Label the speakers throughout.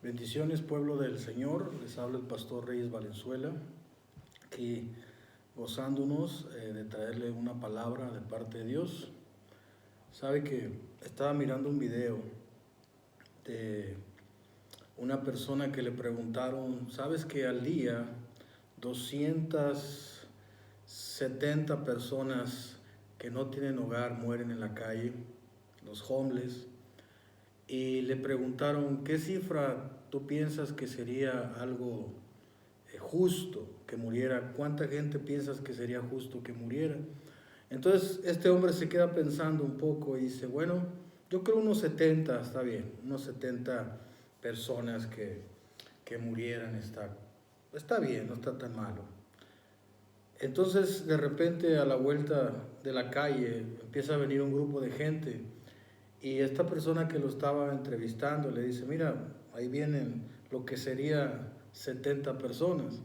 Speaker 1: Bendiciones, pueblo del Señor. Les habla el pastor Reyes Valenzuela, aquí gozándonos de traerle una palabra de parte de Dios. Sabe que estaba mirando un video de una persona que le preguntaron, ¿sabes que al día 270 personas que no tienen hogar mueren en la calle, los homeless? Y le preguntaron, ¿qué cifra tú piensas que sería algo justo que muriera? ¿Cuánta gente piensas que sería justo que muriera? Entonces este hombre se queda pensando un poco y dice, bueno, yo creo unos 70, está bien, unos 70 personas que murieran, está bien, no está tan malo. Entonces de repente a la vuelta de la calle empieza a venir un grupo de gente. Y esta persona que lo estaba entrevistando le dice, mira, ahí vienen lo que sería 70 personas.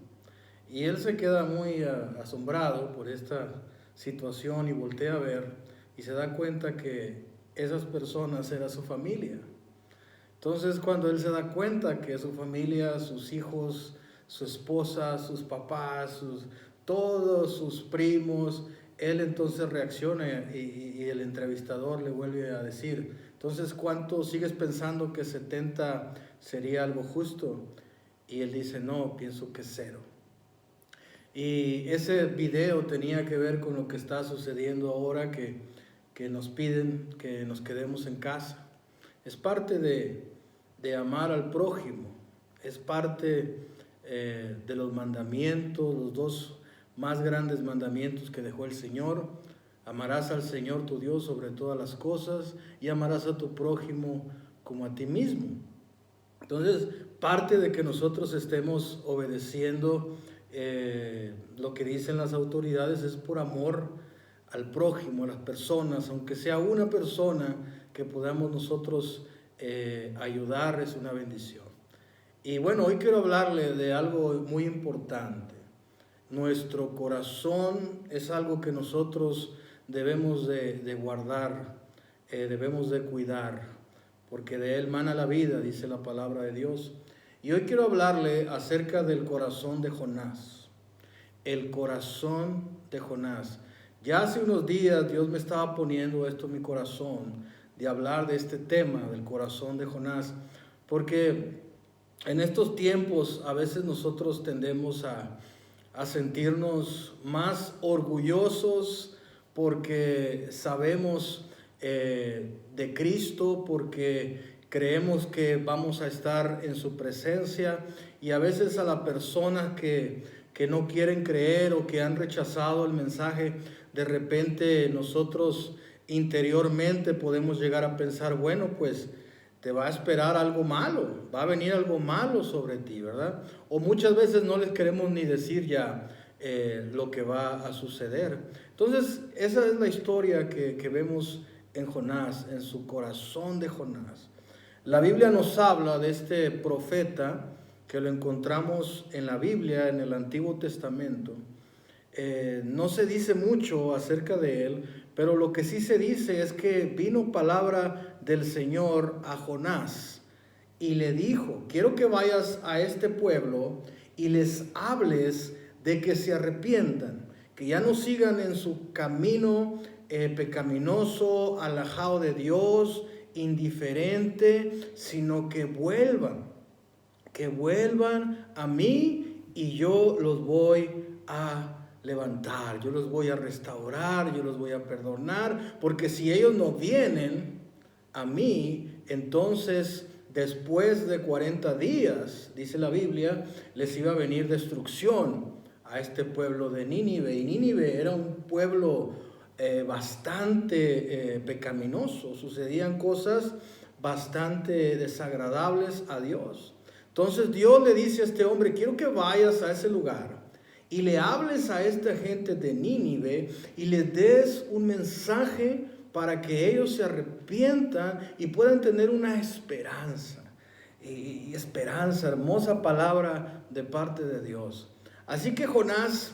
Speaker 1: Y él se queda muy asombrado por esta situación y voltea a ver y se da cuenta que esas personas eran su familia. Entonces cuando él se da cuenta que su familia, sus hijos, su esposa, sus papás, todos sus primos, él entonces reacciona y el entrevistador le vuelve a decir, entonces, ¿cuánto sigues pensando que 70 sería algo justo? Y él dice, no, pienso que 0. Y ese video tenía que ver con lo que está sucediendo ahora, que nos piden que nos quedemos en casa. Es parte de amar al prójimo, es parte de los mandamientos, los 2 más grandes mandamientos que dejó el Señor. Amarás al Señor tu Dios sobre todas las cosas y amarás a tu prójimo como a ti mismo. Entonces, parte de que nosotros estemos obedeciendo lo que dicen las autoridades es por amor al prójimo, a las personas, aunque sea una persona que podamos nosotros ayudar, es una bendición. Y bueno, hoy quiero hablarle de algo muy importante. Nuestro corazón es algo que nosotros debemos de guardar, debemos de cuidar, porque de él mana la vida, dice la palabra de Dios. Y hoy quiero hablarle acerca del corazón de Jonás, el corazón de Jonás. Ya hace unos días Dios me estaba poniendo esto en mi corazón, de hablar de este tema, del corazón de Jonás, porque en estos tiempos a veces nosotros tendemos a sentirnos más orgullosos porque sabemos de Cristo, porque creemos que vamos a estar en su presencia, y a veces a las personas que no quieren creer o que han rechazado el mensaje, de repente nosotros interiormente podemos llegar a pensar, bueno, pues te va a esperar algo malo, va a venir algo malo sobre ti, ¿verdad? O muchas veces no les queremos ni decir ya lo que va a suceder. Entonces, esa es la historia que vemos en Jonás, en su corazón de Jonás. La Biblia nos habla de este profeta que lo encontramos en la Biblia, en el Antiguo Testamento. No se dice mucho acerca de él, pero lo que sí se dice es que vino palabra del Señor a Jonás y le dijo, quiero que vayas a este pueblo y les hables de que se arrepientan, que ya no sigan en su camino pecaminoso, alejado de Dios, indiferente, sino que vuelvan a mí y yo los voy a levantar, yo los voy a restaurar, yo los voy a perdonar, porque si ellos no vienen a mí, entonces después de 40 días, dice la Biblia, les iba a venir destrucción a este pueblo de Nínive. Y Nínive era un pueblo bastante pecaminoso, sucedían cosas bastante desagradables a Dios. Entonces Dios le dice a este hombre, quiero que vayas a ese lugar y le hables a esta gente de Nínive y les des un mensaje para que ellos se arrepientan y puedan tener una esperanza. Y esperanza, hermosa palabra de parte de Dios. Así que Jonás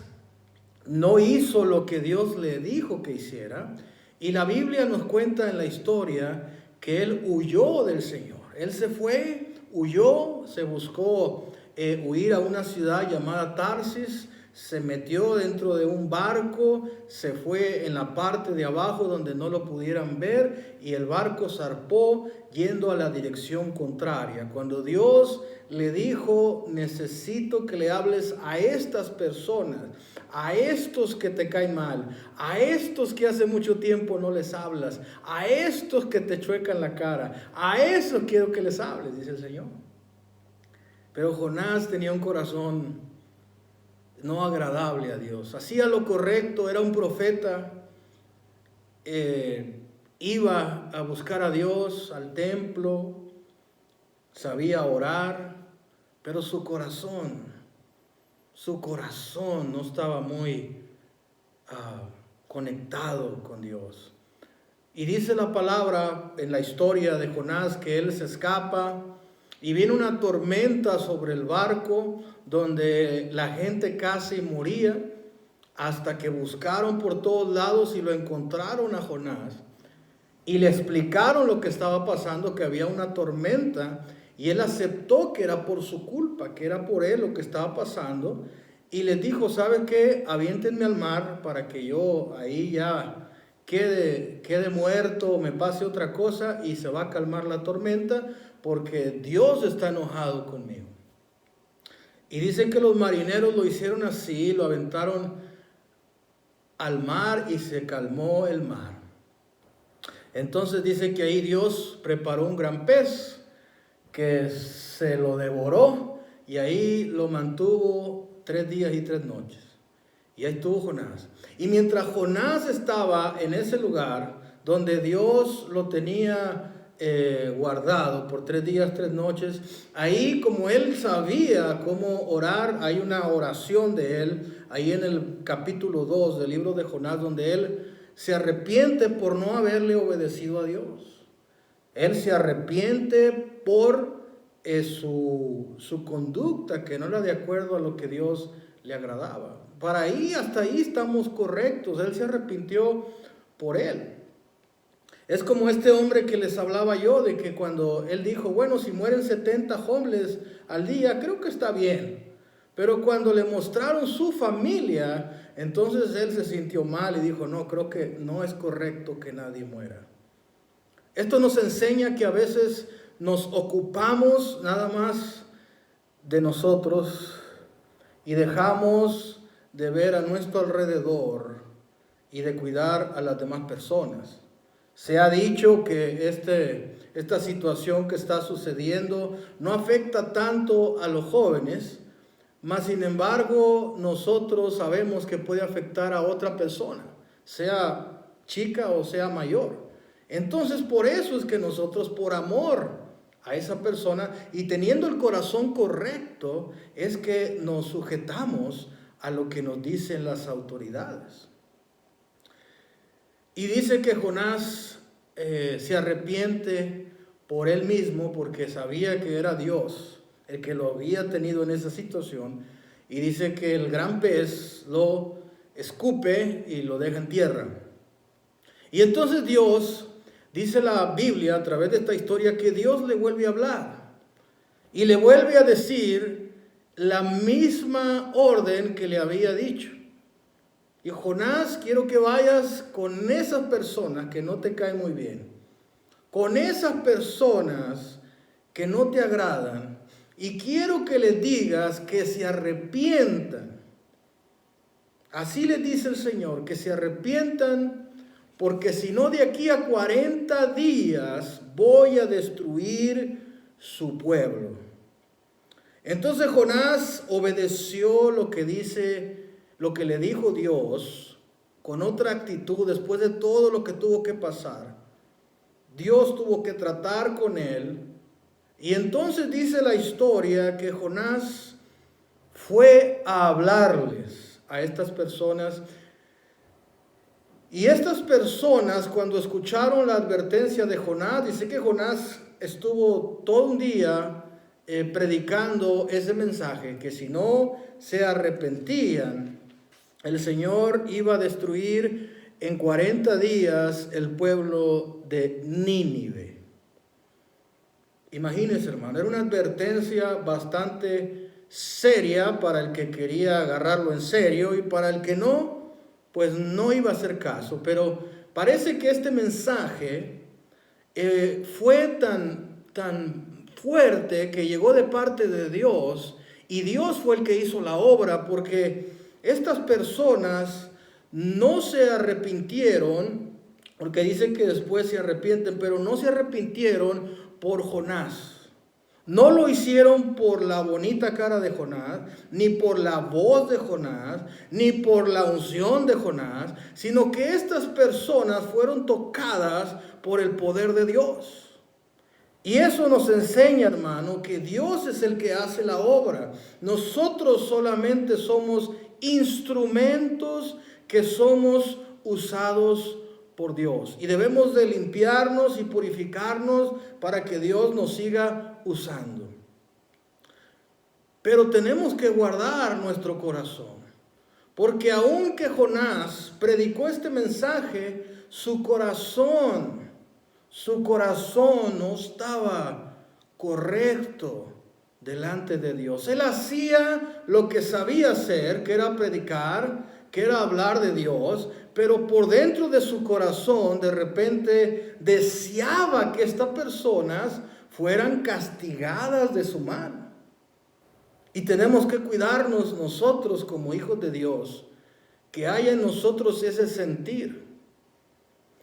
Speaker 1: no hizo lo que Dios le dijo que hiciera, y la Biblia nos cuenta en la historia que él huyó del Señor. Él se fue huyó, se buscó huir a una ciudad llamada Tarsis, se metió dentro de un barco, se fue en la parte de abajo donde no lo pudieran ver y el barco zarpó yendo a la dirección contraria. Cuando Dios le dijo, necesito que le hables a estas personas, a estos que te caen mal, a estos que hace mucho tiempo no les hablas, a estos que te chuecan la cara, a esos quiero que les hables, dice el Señor. Pero Jonás tenía un corazón no agradable a Dios. Hacía lo correcto, era un profeta, iba a buscar a Dios al templo, sabía orar, pero su corazón no estaba muy conectado con Dios. Y dice la palabra en la historia de Jonás que él se escapa y viene una tormenta sobre el barco donde la gente casi moría, hasta que buscaron por todos lados y lo encontraron a Jonás y le explicaron lo que estaba pasando, que había una tormenta, y él aceptó que era por su culpa, que era por él lo que estaba pasando, y les dijo, ¿saben qué? Aviéntenme al mar para que yo ahí ya quede muerto, me pase otra cosa y se va a calmar la tormenta, porque Dios está enojado conmigo. Y dicen que los marineros lo hicieron así, lo aventaron al mar y se calmó el mar. Entonces dice que ahí Dios preparó un gran pez que se lo devoró y ahí lo mantuvo 3 días y 3 noches. Y ahí estuvo Jonás. Y mientras Jonás estaba en ese lugar donde Dios lo tenía guardado por 3 días, 3 noches, ahí como él sabía cómo orar, hay una oración de él, ahí en el capítulo 2 del libro de Jonás, donde él se arrepiente por no haberle obedecido a Dios. Él se arrepiente por su conducta, que no era de acuerdo a lo que Dios le agradaba. Hasta ahí estamos correctos. Él se arrepintió por él. Es como este hombre que les hablaba yo, de que cuando él dijo, bueno, si mueren 70 hombres al día, creo que está bien. Pero cuando le mostraron su familia, entonces él se sintió mal y dijo, no, creo que no es correcto que nadie muera. Esto nos enseña que a veces nos ocupamos nada más de nosotros y dejamos de ver a nuestro alrededor y de cuidar a las demás personas. Se ha dicho que esta situación que está sucediendo no afecta tanto a los jóvenes, mas sin embargo nosotros sabemos que puede afectar a otra persona, sea chica o sea mayor. Entonces por eso es que nosotros, por amor a esa persona y teniendo el corazón correcto, es que nos sujetamos a lo que nos dicen las autoridades. Y dice que Jonás se arrepiente por él mismo, porque sabía que era Dios el que lo había tenido en esa situación. Y dice que el gran pez lo escupe y lo deja en tierra. Y entonces Dios, dice la Biblia a través de esta historia, que Dios le vuelve a hablar. Y le vuelve a decir la misma orden que le había dicho. Y Jonás, quiero que vayas con esas personas que no te caen muy bien, con esas personas que no te agradan, y quiero que les digas que se arrepientan. Así les dice el Señor, que se arrepientan, porque si no, de aquí a 40 días voy a destruir su pueblo. Entonces Jonás obedeció lo que le dijo Dios, con otra actitud. Después de todo lo que tuvo que pasar, Dios tuvo que tratar con él. Y entonces dice la historia que Jonás fue a hablarles a estas personas. Y estas personas, cuando escucharon la advertencia de Jonás, dice que Jonás estuvo todo un día predicando ese mensaje, que si no se arrepentían, el Señor iba a destruir en 40 días el pueblo de Nínive. Imagínense, hermano, era una advertencia bastante seria para el que quería agarrarlo en serio, y para el que no, pues no iba a hacer caso. Pero parece que este mensaje fue tan fuerte que llegó de parte de Dios, y Dios fue el que hizo la obra, porque estas personas no se arrepintieron, porque dice que después se arrepienten, pero no se arrepintieron por Jonás. No lo hicieron por la bonita cara de Jonás, ni por la voz de Jonás, ni por la unción de Jonás, sino que estas personas fueron tocadas por el poder de Dios. Y eso nos enseña, hermano, que Dios es el que hace la obra. Nosotros solamente somos instrumentos que somos usados por Dios. Y debemos de limpiarnos y purificarnos para que Dios nos siga usando. Pero tenemos que guardar nuestro corazón. Porque aunque Jonás predicó este mensaje, su corazón no estaba correcto delante de Dios. Él hacía lo que sabía hacer, que era predicar, que era hablar de Dios, pero por dentro de su corazón de repente deseaba que estas personas fueran castigadas de su mano. Y tenemos que cuidarnos nosotros como hijos de Dios, que haya en nosotros ese sentir,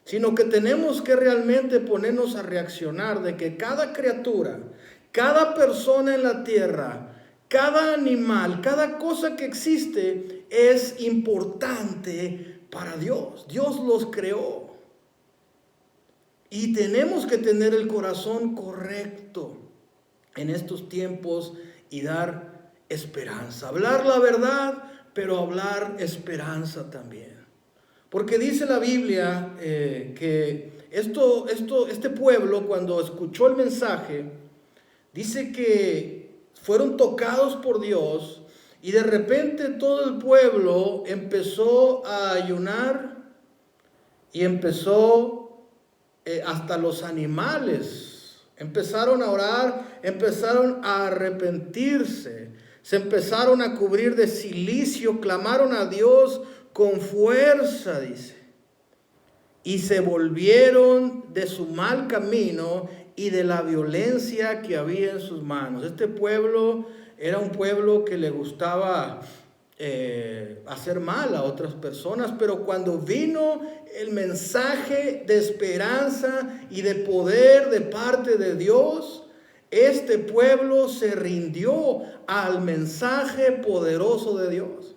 Speaker 1: sino que tenemos que realmente ponernos a reaccionar de que cada criatura, cada persona en la tierra, cada animal, cada cosa que existe es importante para Dios. Dios los creó. Y tenemos que tener el corazón correcto en estos tiempos y dar esperanza. Hablar la verdad, pero hablar esperanza también. Porque dice la Biblia que este pueblo, cuando escuchó el mensaje, dice que fueron tocados por Dios, y de repente todo el pueblo empezó a ayunar, y empezó hasta los animales empezaron a orar, empezaron a arrepentirse, se empezaron a cubrir de cilicio, clamaron a Dios con fuerza, dice, y se volvieron de su mal camino y de la violencia que había en sus manos. Este pueblo era un pueblo que le gustaba hacer mal a otras personas, pero cuando vino el mensaje de esperanza y de poder de parte de Dios, este pueblo se rindió al mensaje poderoso de Dios.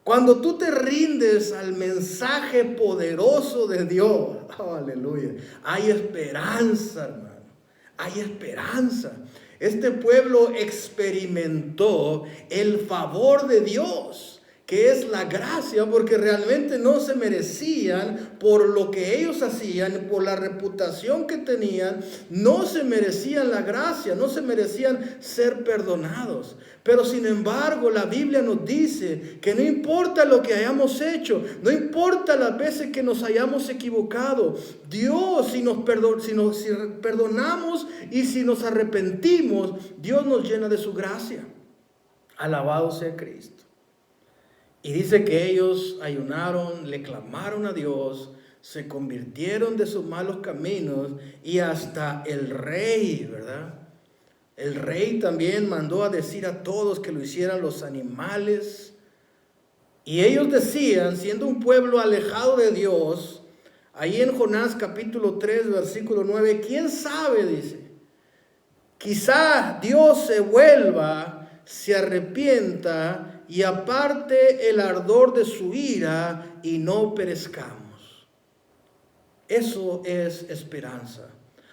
Speaker 1: Cuando tú te rindes al mensaje poderoso de Dios, oh, aleluya, hay esperanza, hermano, hay esperanza. Este pueblo experimentó el favor de Dios, que es la gracia, porque realmente no se merecían por lo que ellos hacían, por la reputación que tenían, no se merecían la gracia, no se merecían ser perdonados. Pero sin embargo, la Biblia nos dice que no importa lo que hayamos hecho, no importa las veces que nos hayamos equivocado, Dios, si perdonamos y si nos arrepentimos, Dios nos llena de su gracia. Alabado sea Cristo. Y dice que ellos ayunaron, le clamaron a Dios, se convirtieron de sus malos caminos, y hasta el rey, ¿verdad? El rey también mandó a decir a todos que lo hicieran los animales. Y ellos decían, siendo un pueblo alejado de Dios, ahí en Jonás capítulo 3, versículo 9, ¿quién sabe? Dice, quizá Dios se vuelva, se arrepienta y aparte el ardor de su ira y no perezcamos. Eso es esperanza.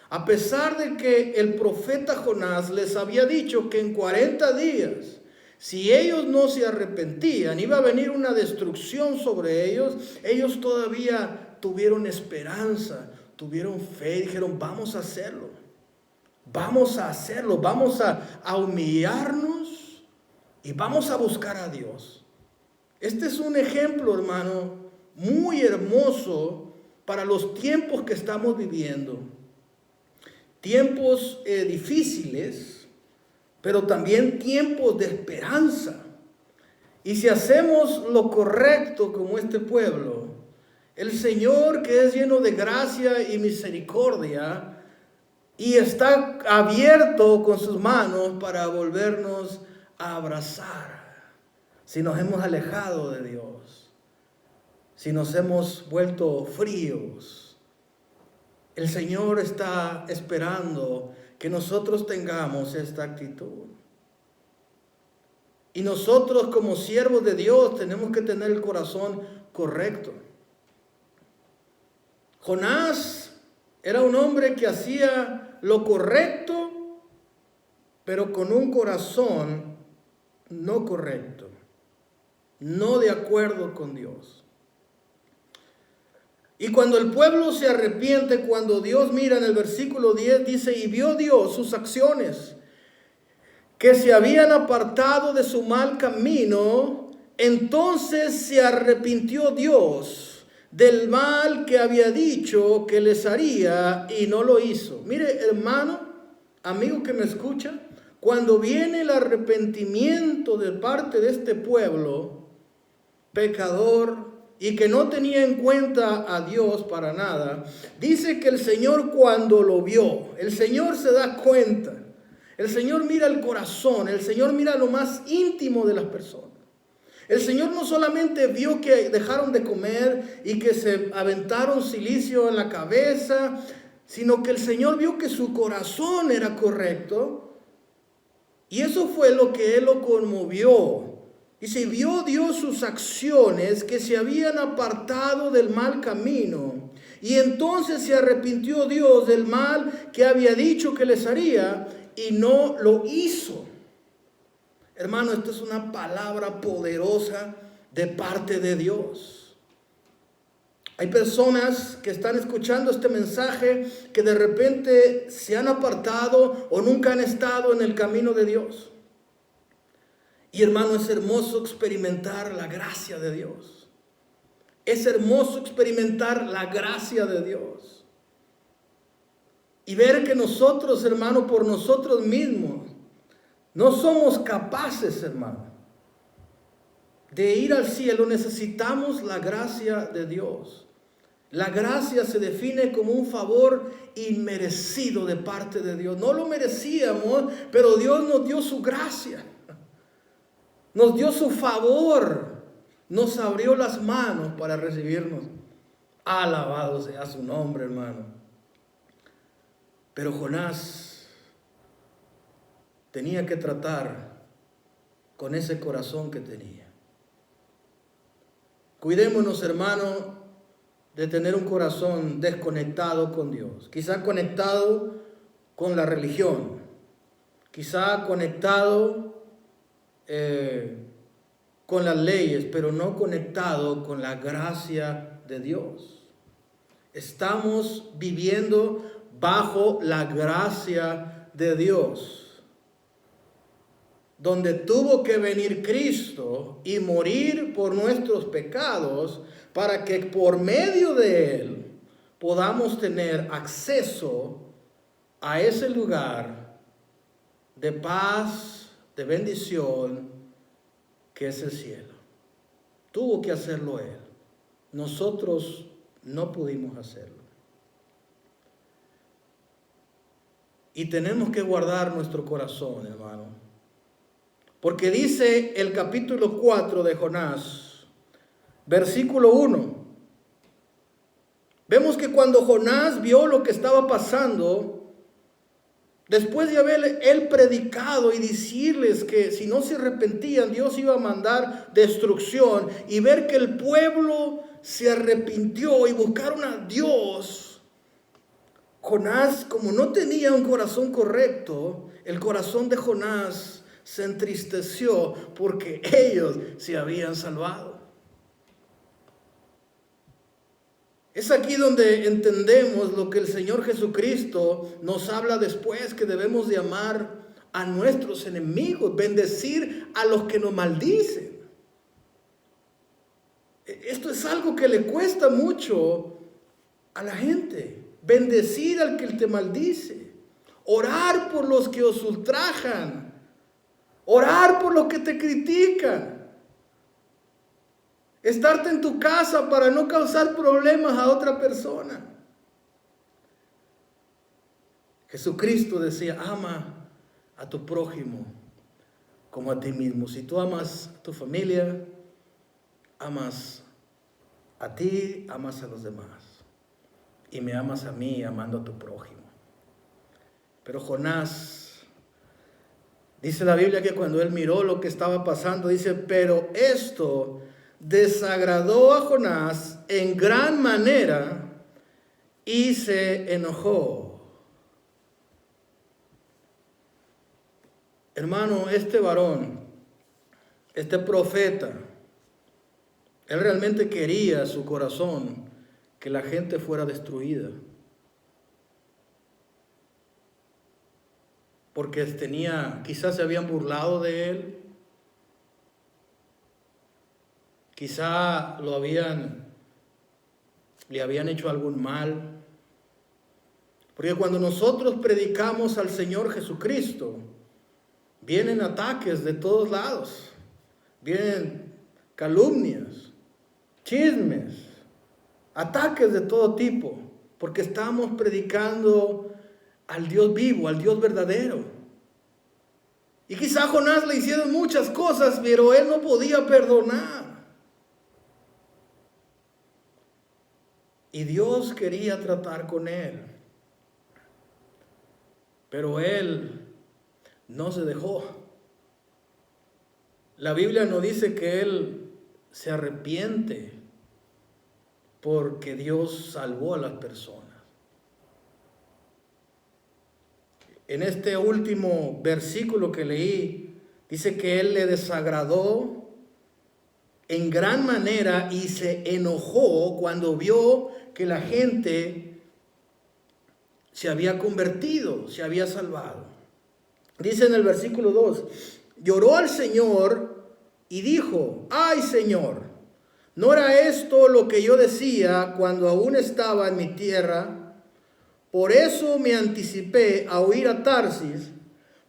Speaker 1: A pesar de que el profeta Jonás les había dicho que en 40 días, si ellos no se arrepentían, iba a venir una destrucción sobre ellos, ellos todavía tuvieron esperanza, tuvieron fe, dijeron, vamos a hacerlo, vamos a humillarnos y vamos a buscar a Dios. Este es un ejemplo, hermano, muy hermoso para los tiempos que estamos viviendo. tiempos difíciles, pero también tiempos de esperanza. Y si hacemos lo correcto como este pueblo, el Señor, que es lleno de gracia y misericordia, y está abierto con sus manos para volvernos a abrazar, si nos hemos alejado de Dios, si nos hemos vuelto fríos, el Señor está esperando que nosotros tengamos esta actitud. Y nosotros como siervos de Dios tenemos que tener el corazón correcto. Jonás era un hombre que hacía lo correcto, pero con un corazón no correcto, no de acuerdo con Dios. Y cuando el pueblo se arrepiente, cuando Dios mira en el versículo 10, dice, y vio Dios sus acciones, que se habían apartado de su mal camino, entonces se arrepintió Dios del mal que había dicho que les haría y no lo hizo. Mire, hermano, amigo que me escucha, cuando viene el arrepentimiento de parte de este pueblo pecador y que no tenía en cuenta a Dios para nada, dice que el Señor cuando lo vio, el Señor se da cuenta. El Señor mira el corazón, el Señor mira lo más íntimo de las personas. El Señor no solamente vio que dejaron de comer y que se aventaron silicio en la cabeza, sino que el Señor vio que su corazón era correcto. Y eso fue lo que Él lo conmovió. Y se vio Dios sus acciones que se habían apartado del mal camino. Y entonces se arrepintió Dios del mal que había dicho que les haría y no lo hizo. Hermano, esto es una palabra poderosa de parte de Dios. Hay personas que están escuchando este mensaje que de repente se han apartado o nunca han estado en el camino de Dios. Y hermano, es hermoso experimentar la gracia de Dios. Es hermoso experimentar la gracia de Dios. Y ver que nosotros, hermano, por nosotros mismos, no somos capaces, hermano, de ir al cielo. Necesitamos la gracia de Dios. La gracia se define como un favor inmerecido de parte de Dios. No lo merecíamos, pero Dios nos dio su gracia. Nos dio su favor. Nos abrió las manos para recibirnos. Alabado sea su nombre, hermano. Pero Jonás tenía que tratar con ese corazón que tenía. Cuidémonos, hermano, de tener un corazón desconectado con Dios. Quizá conectado con la religión. Quizá conectado con las leyes, pero no conectado con la gracia de Dios. Estamos viviendo bajo la gracia de Dios, donde tuvo que venir Cristo y morir por nuestros pecados para que por medio de Él podamos tener acceso a ese lugar de paz, de bendición, que es el cielo. Tuvo que hacerlo Él. Nosotros no pudimos hacerlo. Y tenemos que guardar nuestro corazón, hermano. Porque dice el capítulo 4 de Jonás, versículo 1. Vemos que cuando Jonás vio lo que estaba pasando, después de haber él predicado y decirles que si no se arrepentían, Dios iba a mandar destrucción, y ver que el pueblo se arrepintió y buscaron a Dios, Jonás, como no tenía un corazón correcto, el corazón de Jonás se entristeció porque ellos se habían salvado. Es aquí donde entendemos lo que el Señor Jesucristo nos habla después, que debemos de amar a nuestros enemigos, bendecir a los que nos maldicen. Esto es algo que le cuesta mucho a la gente. Bendecir al que te maldice. orar por los que os ultrajan, orar por los que te critican, estarte en tu casa para no causar problemas a otra persona. Jesucristo decía, ama a tu prójimo como a ti mismo. Si tú amas a tu familia, amas a ti, amas a los demás. Y me amas a mí amando a tu prójimo. Pero Jonás, dice la Biblia que cuando él miró lo que estaba pasando, dice, pero esto desagradó a Jonás en gran manera y se enojó. Hermano, este varón, este profeta, él realmente quería en su corazón que la gente fuera destruida. Porque quizás se habían burlado de él, quizá le habían hecho algún mal. Porque cuando nosotros predicamos al Señor Jesucristo, vienen ataques de todos lados, vienen calumnias, chismes, ataques de todo tipo, porque estamos predicando al Dios vivo, al Dios verdadero. Y quizá a Jonás le hicieron muchas cosas, pero él no podía perdonar. Y Dios quería tratar con él, pero él no se dejó. La Biblia nos dice que él se arrepiente porque Dios salvó a las personas. En este último versículo que leí, dice que él le desagradó en gran manera y se enojó cuando vio que la gente se había convertido, se había salvado. Dice en el versículo 2, lloró al Señor y dijo, ay Señor, ¿no era esto lo que yo decía cuando aún estaba en mi tierra? Por eso me anticipé a huir a Tarsis,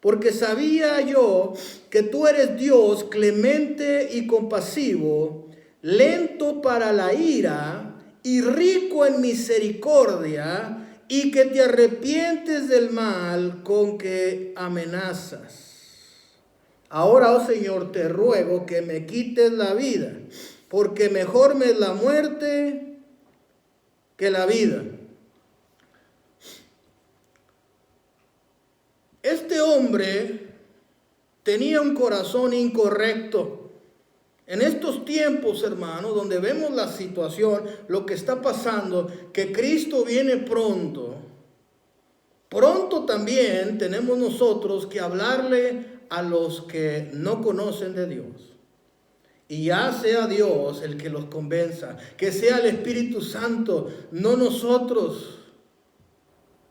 Speaker 1: porque sabía yo que tú eres Dios clemente y compasivo, lento para la ira y rico en misericordia, y que te arrepientes del mal con que amenazas. Ahora, oh Señor, te ruego que me quites la vida, porque mejor me es la muerte que la vida. Este hombre tenía un corazón incorrecto. En estos tiempos, hermanos, donde vemos la situación, lo que está pasando, que Cristo viene pronto, pronto también tenemos nosotros que hablarle a los que no conocen de Dios. Y ya sea Dios el que los convenza, que sea el Espíritu Santo, no nosotros,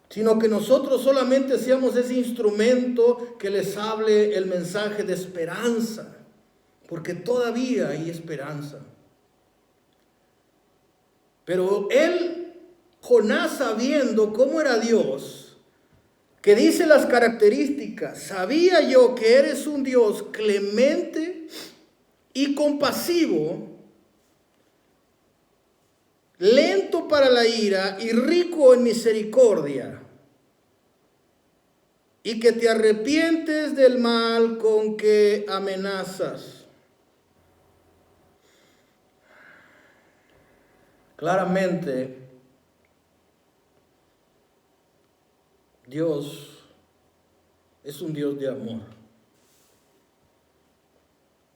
Speaker 1: sino que nosotros solamente seamos ese instrumento que les hable el mensaje de esperanza, porque todavía hay esperanza. Pero Jonás, sabiendo cómo era Dios, que dice las características, sabía yo que eres un Dios clemente y compasivo, lento para la ira y rico en misericordia, y que te arrepientes del mal con que amenazas. Claramente, Dios es un Dios de amor.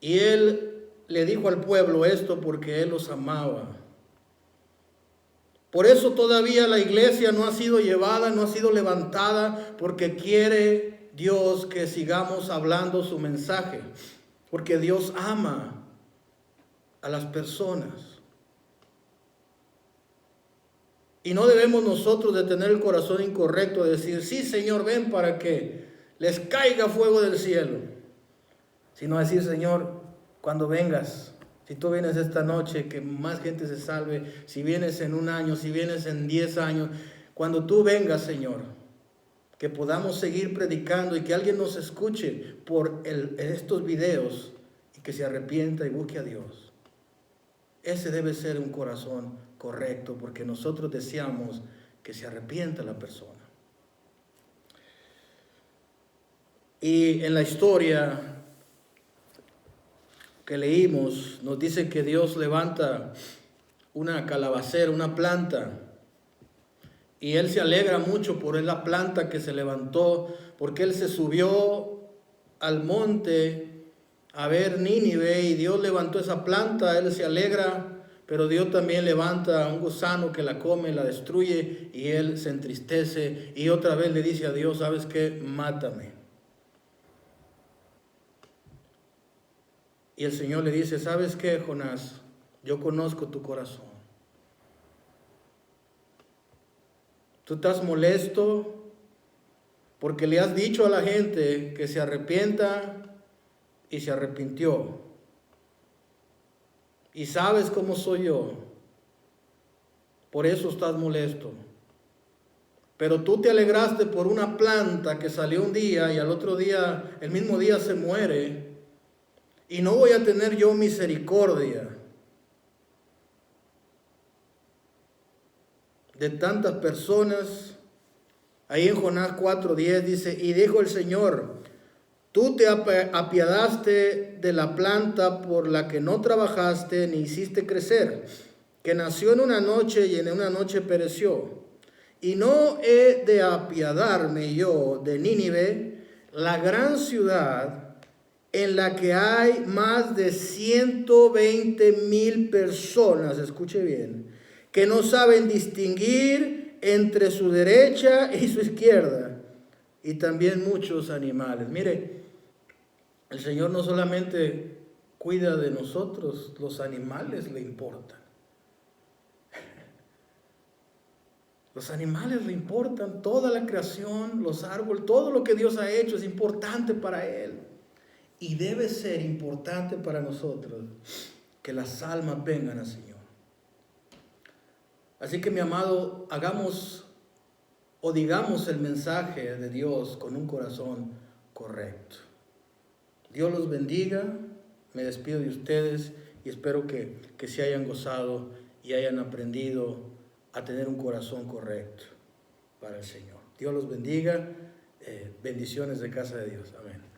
Speaker 1: Y Él le dijo al pueblo esto porque Él los amaba. Por eso todavía la iglesia no ha sido llevada, no ha sido levantada, porque quiere Dios que sigamos hablando su mensaje, porque Dios ama a las personas. Y no debemos nosotros de tener el corazón incorrecto de decir, sí Señor, ven para que les caiga fuego del cielo, sino decir, Señor, cuando vengas, si tú vienes esta noche, que más gente se salve, si vienes en 1 año, si vienes en 10 años, cuando tú vengas, Señor, que podamos seguir predicando y que alguien nos escuche por estos videos y que se arrepienta y busque a Dios. Ese debe ser un corazón correcto, porque nosotros deseamos que se arrepienta la persona. Y en la historia que leímos nos dice que Dios levanta una calabacera, una planta, y Él se alegra mucho por la planta que se levantó, porque Él se subió al monte a ver Nínive y Dios levantó esa planta. Él se alegra, pero Dios también levanta a un gusano que la come, la destruye, y Él se entristece y otra vez le dice a Dios: ¿sabes qué? Mátame. Y el Señor le dice: ¿sabes qué, Jonás? Yo conozco tu corazón. Tú estás molesto porque le has dicho a la gente que se arrepienta y se arrepintió. Y sabes cómo soy yo. Por eso estás molesto. Pero tú te alegraste por una planta que salió un día y al otro día, el mismo día se muere. Y no voy a tener yo misericordia de tantas personas. Ahí en Jonás 4:10 dice: y dijo el Señor: tú te apiadaste de la planta por la que no trabajaste ni hiciste crecer, que nació en una noche y en una noche pereció. Y no he de apiadarme yo de Nínive, la gran ciudad en la que hay más de 120,000 personas, escuche bien, que no saben distinguir entre su derecha y su izquierda, y también muchos animales. Mire, el Señor no solamente cuida de nosotros, los animales le importan. Los animales le importan, toda la creación, los árboles, todo lo que Dios ha hecho es importante para Él. Y debe ser importante para nosotros que las almas vengan al Señor. Así que, mi amado, hagamos o digamos el mensaje de Dios con un corazón correcto. Dios los bendiga. Me despido de ustedes y espero que se hayan gozado y hayan aprendido a tener un corazón correcto para el Señor. Dios los bendiga. Bendiciones de casa de Dios. Amén.